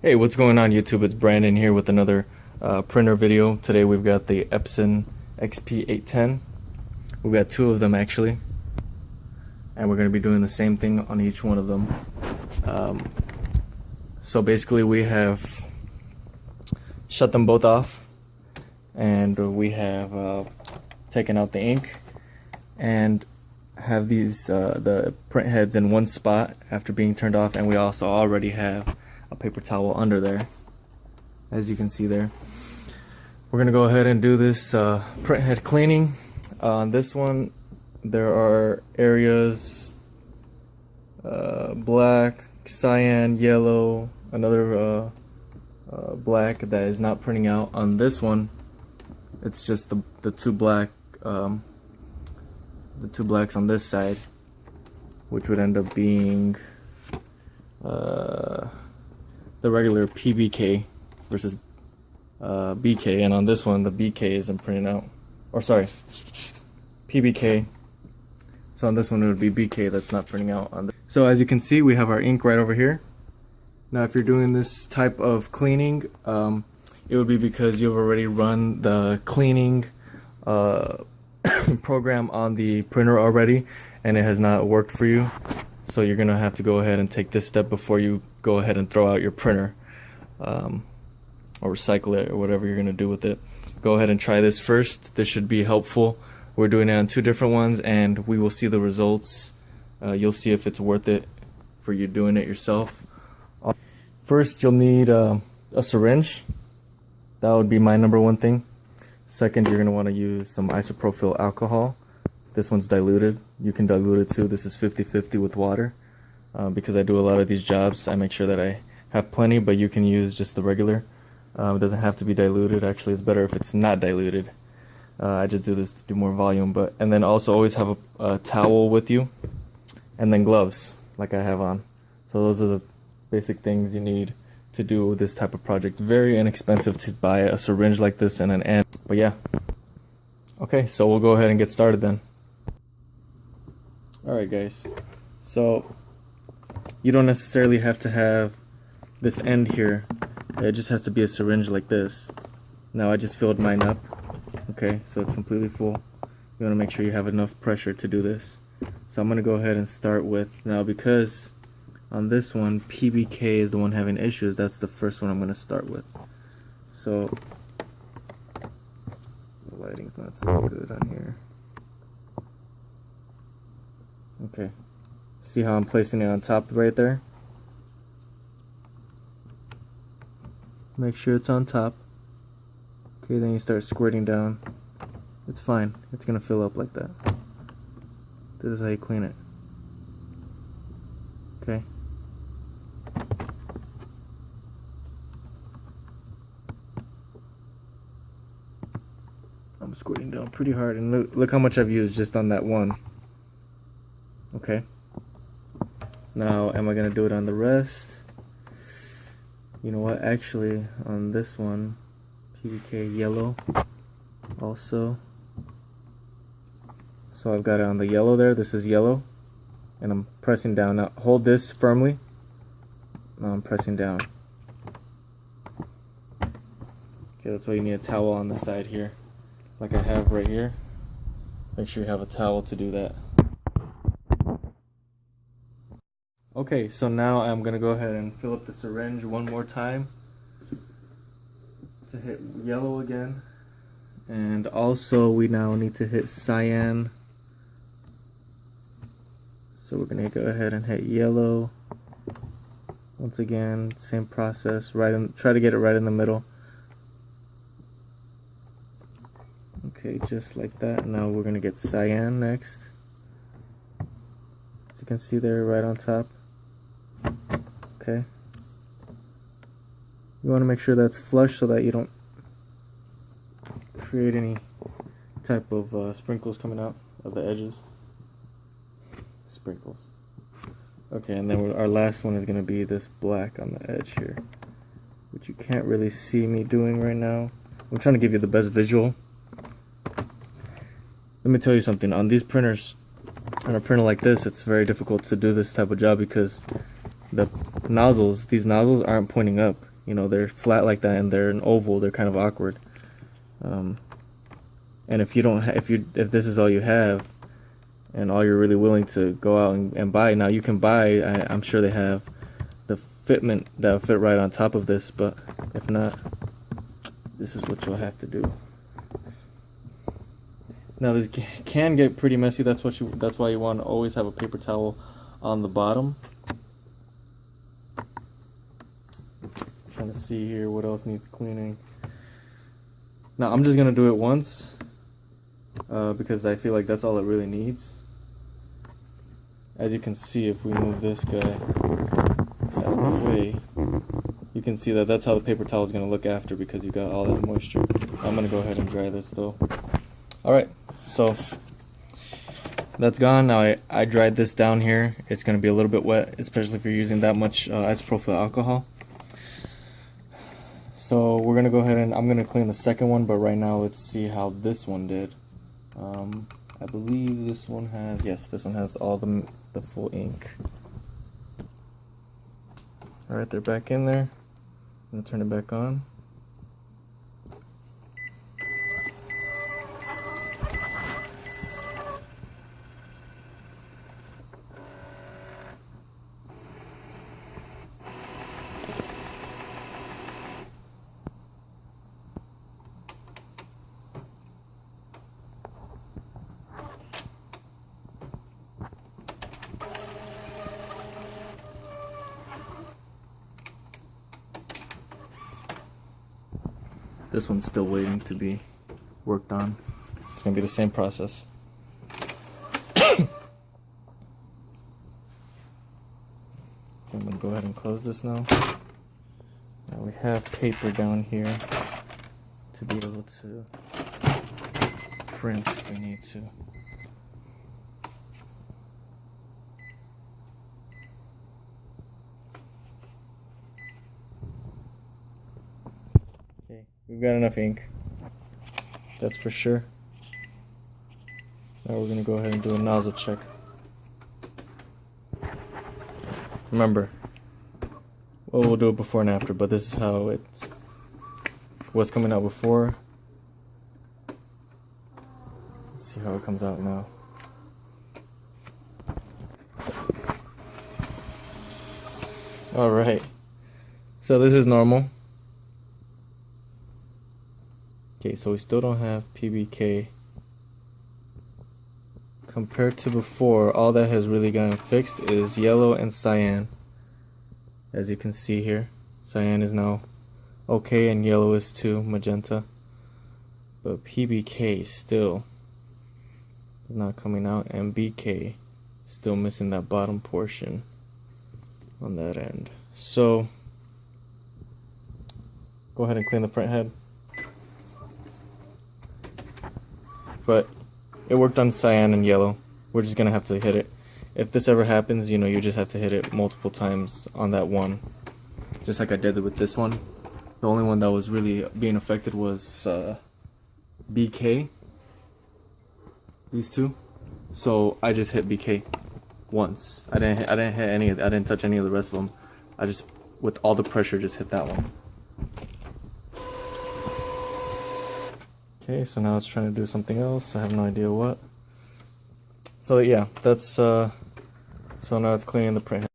Hey, what's going on YouTube? It's Brandon here with another printer video. Today we've got the Epson XP-810. We've got two of them actually, and we're going to be doing the same thing on each one of them. So basically we have shut them both off, and we have taken out the ink and have these the print heads in one spot after being turned off, and we also already have a paper towel under there, as you can see there. We're gonna go ahead and do this printhead cleaning. On this one there are areas black, cyan, yellow, another black that is not printing out. On this one it's just the two black, the two blacks on this side, which would end up being the regular PBK versus BK, and on this one the BK isn't printing out, or sorry, PBK. So on this one it would be BK that's not printing out. So as you can see, we have our ink right over here. Now if you're doing this type of cleaning, it would be because you've already run the cleaning program on the printer already and it has not worked for you. So you're gonna have to go ahead and take this step before you go ahead and throw out your printer, or recycle it, or whatever you're gonna do with it. Go ahead and try this first. This should be helpful. We're doing it on two different ones and we will see the results. You'll see if it's worth it for you doing it yourself. First you'll need a syringe. That would be my number one thing. Second, you're gonna want to use some isopropyl alcohol. This one's diluted. You can dilute it too. This is 50-50 with water. Because I do a lot of these jobs, I make sure that I have plenty, but you can use just the regular. It doesn't have to be diluted. Actually, it's better if it's not diluted. I just do this to do more volume. And then also always have a towel with you, and then gloves like I have on. So those are the basic things you need to do this type of project. Very inexpensive to buy a syringe like this and an end. But yeah. Okay, so we'll go ahead and get started then. Alright guys, so you don't necessarily have to have this end here. It just has to be a syringe like this. Now I just filled mine up. Okay, so it's completely full. You want to make sure you have enough pressure to do this. So I'm going to go ahead and start with, now because on this one PBK is the one having issues, that's the first one I'm going to start with. So the lighting's not so good on here. Okay, see how I'm placing it on top right there? Make sure it's on top. Okay, then you start squirting down. It's fine, it's gonna fill up like that. This is how you clean it. Okay. I'm squirting down pretty hard, and look how much I've used just on that one. Okay, now am I gonna do it on the rest? You know what, actually on this one, PBK yellow also. So I've got it on the yellow there. This is yellow, and I'm pressing down. Now hold this firmly. Now I'm pressing down. Okay, that's why you need a towel on the side here, like I have right here. Make sure you have a towel to do that. Okay, so now I'm gonna go ahead and fill up the syringe one more time to hit yellow again, and also we now need to hit cyan. So we're gonna go ahead and hit yellow once again. Same process. Try to get it right in the middle. Okay, just like that. Now we're gonna get cyan next. As you can see there, right on top. Okay, you want to make sure that's flush so that you don't create any type of sprinkles coming out of the edges. Sprinkles. Okay, and then our last one is going to be this black on the edge here, which you can't really see me doing right now. I'm trying to give you the best visual. Let me tell you something, on these printers, on a printer like this, it's very difficult to do this type of job because the nozzles, these nozzles aren't pointing up. you know, they're flat like that and they're an oval, they're kind of awkward. And if you don't, if this is all you have, and all you're really willing to go out and buy, now you can buy. I'm sure they have the fitment that'll fit right on top of this, but if not, this is what you'll have to do. Now this can get pretty messy. That's why you want to always have a paper towel on the bottom. Trying to see here what else needs cleaning. Now I'm just gonna do it once because I feel like that's all it really needs. As you can see, if we move this guy out of the way, you can see that that's how the paper towel is gonna look after, because you got all that moisture. I'm gonna go ahead and dry this though. Alright, so that's gone. Now I dried this down here. It's going to be a little bit wet, especially if you're using that much isopropyl alcohol. So we're going to go ahead and I'm going to clean the second one, but right now let's see how this one did. I believe this one has, yes, this one has all the full ink. Alright, they're back in there. I'm going to turn it back on. This one's still waiting to be worked on. It's gonna be the same process. I'm gonna go ahead and close this now. Now we have paper down here to be able to print if we need to. We've got enough ink, that's for sure. Now we're going to go ahead and do a nozzle check. Remember, well, we'll do it before and after, but this is how what's coming out before. Let's see how it comes out now. Alright, so this is normal. Okay, so we still don't have PBK. Compared to before, all that has really gotten fixed is yellow and cyan. As you can see here, cyan is now okay and yellow is too, magenta. But PBK still is not coming out, and BK still missing that bottom portion on that end. So go ahead and clean the print head. But it worked on cyan and yellow. We're just gonna have to hit it. If this ever happens, you know, you just have to hit it multiple times on that one, just like I did with this one. The only one that was really being affected was BK, these two. So I just hit BK once. I didn't touch any of the rest of them. I just, with all the pressure, just hit that one. Okay, so now it's trying to do something else. I have no idea what. So yeah, that's so now it's cleaning the print.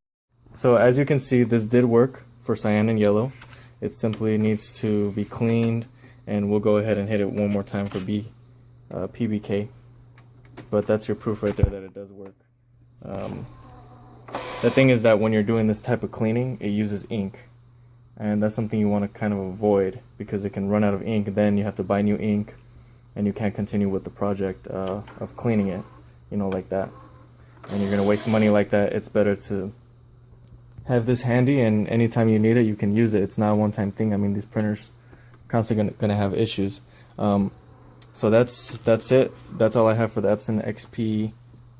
So as you can see, this did work for cyan and yellow. It simply needs to be cleaned, and we'll go ahead and hit it one more time for PBK. But that's your proof right there that it does work. The thing is that when you're doing this type of cleaning, it uses ink. And that's something you want to kind of avoid, because it can run out of ink, then you have to buy new ink and you can't continue with the project of cleaning it, you know, like that. And you're going to waste money like that. It's better to have this handy, and anytime you need it, you can use it. It's not a one-time thing. I mean, these printers are constantly going to have issues. So that's it. That's all I have for the Epson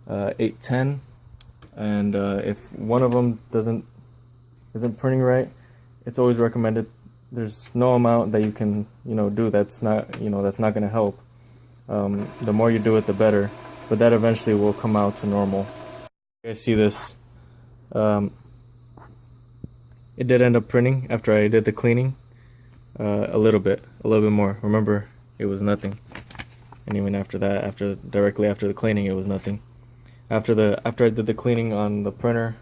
XP-810. And if one of them isn't printing right, it's always recommended. There's no amount that you can, you know, do that's not going to help. The more you do it, the better. But that eventually will come out to normal. You guys see this? It did end up printing after I did the cleaning. A little bit more. Remember, it was nothing. And even after that, directly after the cleaning, it was nothing. After I did the cleaning on the printer,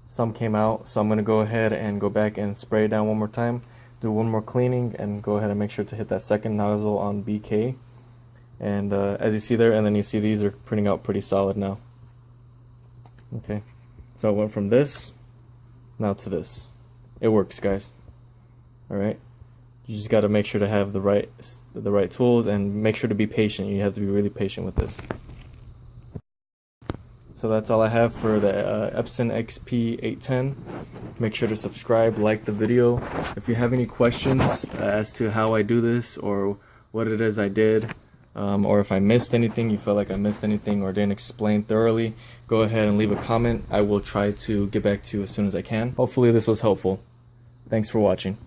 some came out, so I'm gonna go ahead and go back and spray it down one more time, do one more cleaning, and go ahead and make sure to hit that second nozzle on BK. And as you see there, and then you see these are printing out pretty solid now. Okay, so I went from this now to this. It works, guys. All right, you just got to make sure to have the right tools, and make sure to be patient. You have to be really patient with this. So that's all I have for the Epson XP-810. Make sure to subscribe, like the video. If you have any questions as to how I do this, or what it is I did, or if I missed anything, you feel like I missed anything or didn't explain thoroughly, go ahead and leave a comment. I will try to get back to you as soon as I can. Hopefully this was helpful. Thanks for watching.